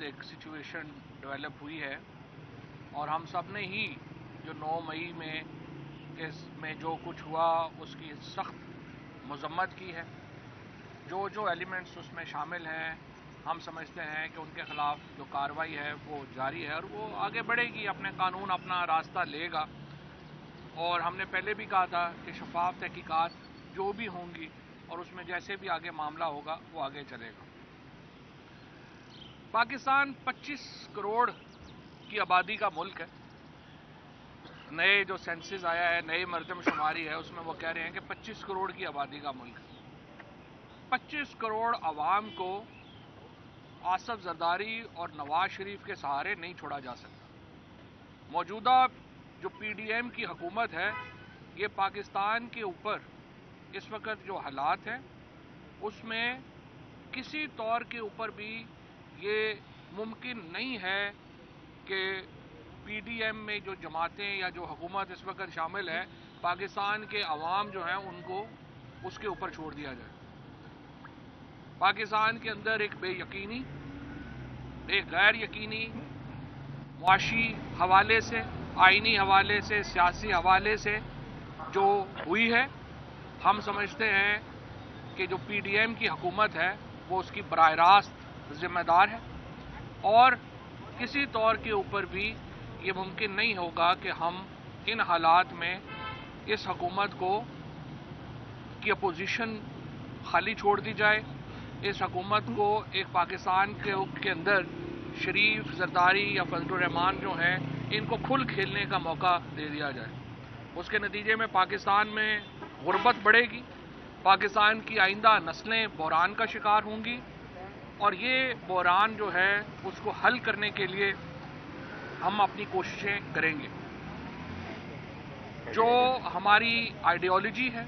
एक situation develop हुई है और हम सब ने ही जो 9 मई में जो कुछ हुआ उसकी सख्त मजम्मत की है। जो एलिमेंट्स उसमें शामिल हैं, हम समझते हैं कि उनके खिलाफ जो कार्रवाई है वो जारी है और वो आगे बढ़ेगी, अपने कानून अपना रास्ता लेगा। और हमने पहले भी कहा था कि शफाफ तहकीकात जो भी होंगी और उसमें जैसे भी आगे मामला होगा वो आगे चलेगा। पाकिस्तान 25 करोड़ की आबादी का मुल्क है। नए जो सेंसस आया है, नई मरदमशुमारी है, उसमें वो कह रहे हैं कि 25 करोड़ की आबादी का मुल्क है। 25 करोड़ आवाम को आसफ जरदारी और नवाज शरीफ के सहारे नहीं छोड़ा जा सकता। मौजूदा जो पीडीएम की हुकूमत है, ये पाकिस्तान के ऊपर इस वक्त जो हालात हैं उसमें किसी तौर के ऊपर भी ये मुमकिन नहीं है कि पीडीएम में जो जमातें या जो हुकूमत इस वक्त शामिल है, पाकिस्तान के अवाम जो हैं उनको उसके ऊपर छोड़ दिया जाए। पाकिस्तान के अंदर एक बेयकीनी, एक गैर यकीनी, मुआशी हवाले से, आइनी हवाले से, सियासी हवाले से जो हुई है, हम समझते हैं कि जो पीडीएम की हुकूमत है वो उसकी बराह रास्त जिम्मेदार है और किसी तौर के ऊपर भी ये मुमकिन नहीं होगा कि हम इन हालात में इस हुकूमत को की अपोजिशन खाली छोड़ दी जाए। इस हुकूमत को एक पाकिस्तान के अंदर शरीफ, जरदारी या फजलुर रहमान जो हैं इनको खुल खेलने का मौका दे दिया जाए। उसके नतीजे में पाकिस्तान में गुर्बत बढ़ेगी, पाकिस्तान की आइंदा नस्लें बहरान का शिकार होंगी और ये बहरान जो है उसको हल करने के लिए हम अपनी कोशिशें करेंगे। जो हमारी आइडियोलॉजी है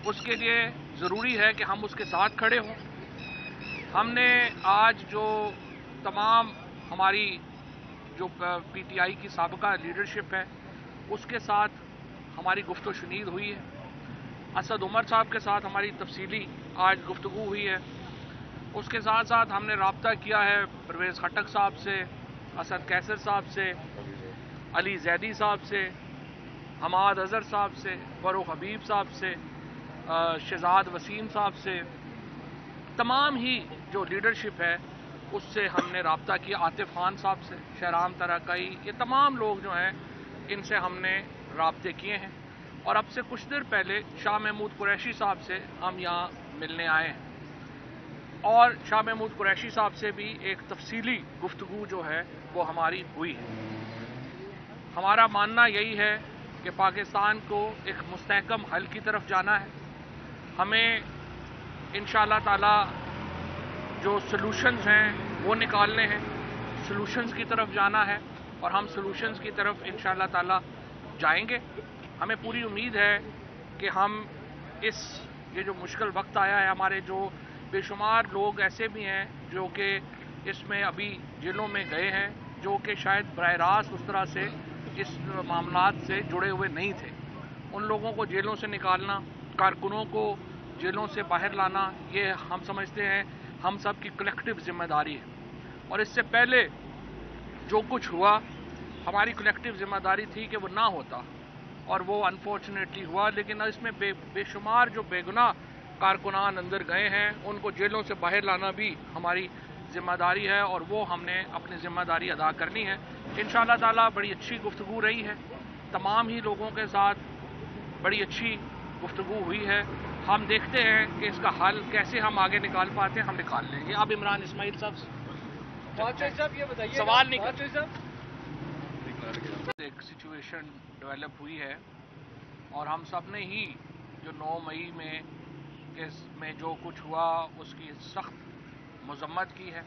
उसके लिए ज़रूरी है कि हम उसके साथ खड़े हों। हमने आज जो तमाम हमारी जो पीटीआई की साबका लीडरशिप है उसके साथ हमारी गुफ्तगू शुनीद हुई है। असद उमर साहब के साथ हमारी तफसीली आज गुफ्तगू हुई है। उसके साथ साथ हमने रब्ता किया है परवेज़ खटक साहब से, असद कैसर साहब से, अली जैदी साहब से, हमाद अजहर साहब से, फरूख हबीब साहब से, शहजाद वसीम साहब से, तमाम ही जो लीडरशिप है उससे हमने रब्ता किया। आतिफ खान साहब से, शहराम तरकाई, ये तमाम लोग जो हैं इनसे हमने रब्ते किए हैं और अब से कुछ देर पहले शाह महमूद कुरैशी साहब से हम यहाँ मिलने आए हैं और शाह महमूद कुरैशी साहब से भी एक तफसीली गुफ्तगू जो है वो हमारी हुई है। हमारा मानना यही है कि पाकिस्तान को एक मुस्तहकम हल की तरफ जाना है। हमें इंशाअल्लाह ताला जो सलूशंस हैं वो निकालने हैं, सलूशंस की तरफ जाना है और हम सलूशंस की तरफ इंशाअल्लाह ताला जाएंगे। हमें पूरी उम्मीद है कि हम ये जो मुश्किल वक्त आया है, हमारे जो बेशुमार लोग ऐसे भी हैं जो कि इसमें अभी जेलों में गए हैं, जो कि शायद बराह रास्त उस तरह से इस मामलात से जुड़े हुए नहीं थे, उन लोगों को जेलों से निकालना, कारकुनों को जेलों से बाहर लाना, ये हम समझते हैं हम सब की कलेक्टिव जिम्मेदारी है। और इससे पहले जो कुछ हुआ हमारी कलेक्टिव जिम्मेदारी थी कि वो ना होता और वो अनफॉर्चुनेटली हुआ, लेकिन इसमें बेशुमार जो बेगुनाह कारकुनान अंदर गए हैं उनको जेलों से बाहर लाना भी हमारी जिम्मेदारी है और वो हमने अपनी जिम्मेदारी अदा करनी है। इंशाअल्लाह ताला बड़ी अच्छी गुफ्तगू रही है, तमाम ही लोगों के साथ बड़ी अच्छी गुफ्तगू हुई है। हम देखते हैं कि इसका हल कैसे हम आगे निकाल पाते हैं, हम निकाल लेंगे। अब इमरान इस्माइल साहब ये बताइए, सवाल नहीं कर, एक सिचुएशन डेवलप हुई है और हम सब ने ही जो 9 मई में जो कुछ हुआ उसकी सख्त मजम्मत की है।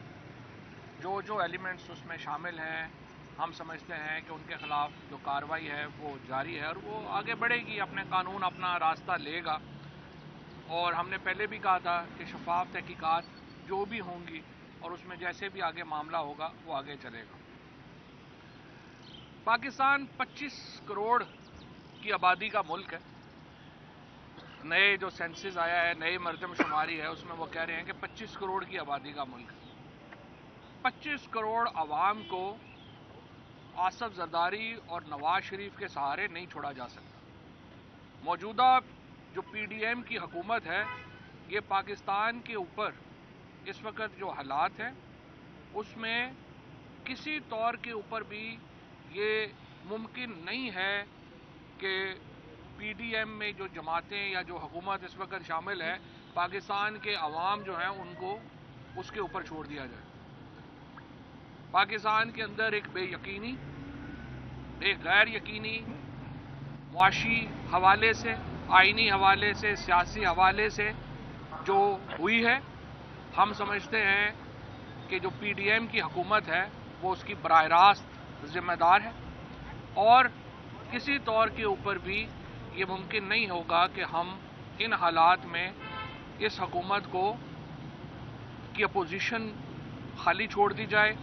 जो एलिमेंट्स उसमें शामिल हैं, हम समझते हैं कि उनके खिलाफ जो कार्रवाई है वो जारी है और वो आगे बढ़ेगी, अपने कानून अपना रास्ता लेगा। और हमने पहले भी कहा था कि शफाफ तहकीकात जो भी होंगी और उसमें जैसे भी आगे मामला होगा वो आगे चलेगा। पाकिस्तान 25 करोड़ की आबादी का मुल्क है। नए जो सेंसस आया है, नई मरदमशुमारी है, उसमें वो कह रहे हैं कि 25 करोड़ की आबादी का मुल्क है। 25 करोड़ आवाम को आसफ जरदारी और नवाज शरीफ के सहारे नहीं छोड़ा जा सकता। मौजूदा जो पीडीएम की हुकूमत है, ये पाकिस्तान के ऊपर इस वक्त जो हालात हैं उसमें किसी तौर के ऊपर भी ये मुमकिन नहीं है कि पीडीएम में जो जमातें या जो हुकूमत इस वक्त शामिल है, पाकिस्तान के अवाम जो हैं उनको उसके ऊपर छोड़ दिया जाए। पाकिस्तान के अंदर एक बेयकीनी, एक गैर यकीनी मुआशी हवाले से, आइनी हवाले से, सियासी हवाले से जो हुई है, हम समझते हैं कि जो पीडीएम की हुकूमत है वो उसकी बराह रास्त जिम्मेदार है और किसी तौर के ऊपर भी ये मुमकिन नहीं होगा कि हम इन हालात में इस हुकूमत को की अपोजिशन खाली छोड़ दी जाए,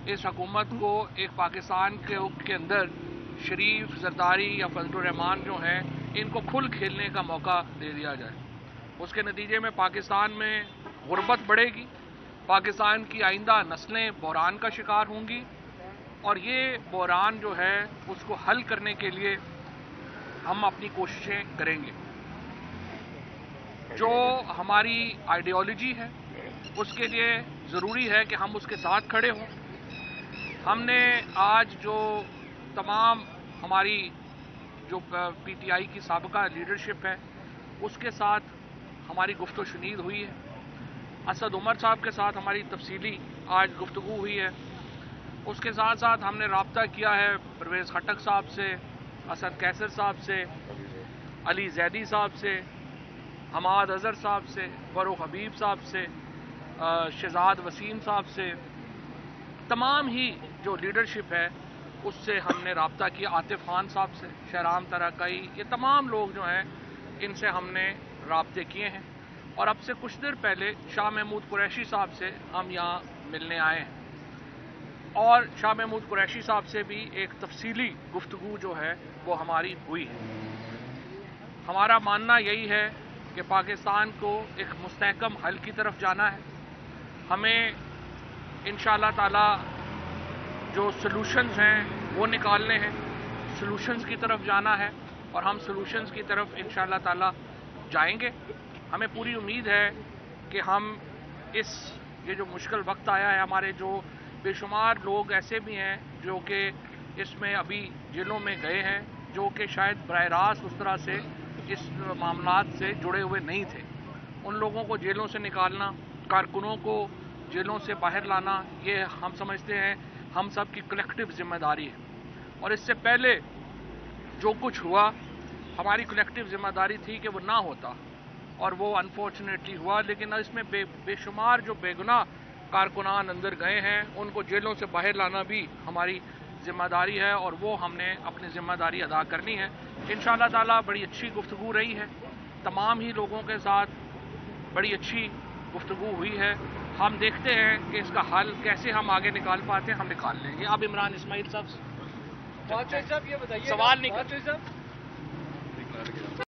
इस हुकूमत को एक पाकिस्तान के अंदर शरीफ, जरदारी या फजलुर रहमान जो हैं इनको खुल खेलने का मौका दे दिया जाए। उसके नतीजे में पाकिस्तान में गुर्बत बढ़ेगी, पाकिस्तान की आइंदा नस्लें बहरान का शिकार होंगी और ये बहरान जो है उसको हल करने के लिए हम अपनी कोशिशें करेंगे। जो हमारी आइडियोलॉजी है उसके लिए ज़रूरी है कि हम उसके साथ खड़े हों। हमने आज जो तमाम हमारी जो पीटीआई की साबिका लीडरशिप है उसके साथ हमारी गुफ्तगू शुनीद हुई है। असद उमर साहब के साथ हमारी तफसीली आज गुफ्तगू हुई है। उसके साथ साथ हमने राब्ता किया है परवेज़ खटक साहब से, असद कैसर साहब से, अली जैदी साहब से, हमाद अजहर साहब से, फरूख हबीब साहब से, शहजाद वसीम साहब से, तमाम ही जो लीडरशिप है उससे हमने राब्ता किया, आतिफ खान साहब से, शहराम तरकाई, ये तमाम लोग जो हैं इनसे हमने राब्ते किए हैं और अब से कुछ देर पहले शाह महमूद कुरैशी साहब से हम यहाँ मिलने आए हैं और शाह महमूद कुरैशी साहब से भी एक तफसीली गुफ्तगू जो है वो हमारी हुई है। हमारा मानना यही है कि पाकिस्तान को एक मुस्तहकम हल की तरफ जाना है। हमें इंशाअल्लाह ताला जो सलूशंस हैं वो निकालने हैं, सलूशंस की तरफ जाना है और हम सलूशंस की तरफ इंशाअल्लाह ताला जाएंगे। हमें पूरी उम्मीद है कि हम ये जो मुश्किल वक्त आया है, हमारे जो बेशुमार लोग ऐसे भी हैं जो कि इसमें अभी जेलों में गए हैं, जो कि शायद बराह रास्त उस तरह से इस मामलात से जुड़े हुए नहीं थे, उन लोगों को जेलों से निकालना, कारकुनों को जेलों से बाहर लाना, ये हम समझते हैं हम सब की कलेक्टिव जिम्मेदारी है। और इससे पहले जो कुछ हुआ हमारी कलेक्टिव जिम्मेदारी थी कि वो ना होता और वो अनफॉर्चुनेटली हुआ, लेकिन इसमें बेशुमार जो बेगुनाह कारकुनान अंदर गए हैं उनको जेलों से बाहर लाना भी हमारी जिम्मेदारी है और वो हमने अपनी जिम्मेदारी अदा करनी है। इंशाअल्लाह ताला बड़ी अच्छी गुफ्तगू रही है, तमाम ही लोगों के साथ बड़ी अच्छी गुफ्तगू हुई है। हम देखते हैं कि इसका हल कैसे हम आगे निकाल पाते हैं, हम निकाल लेंगे। अब इमरान इस्माइल साहब ये बताइए, सवाल नहीं कर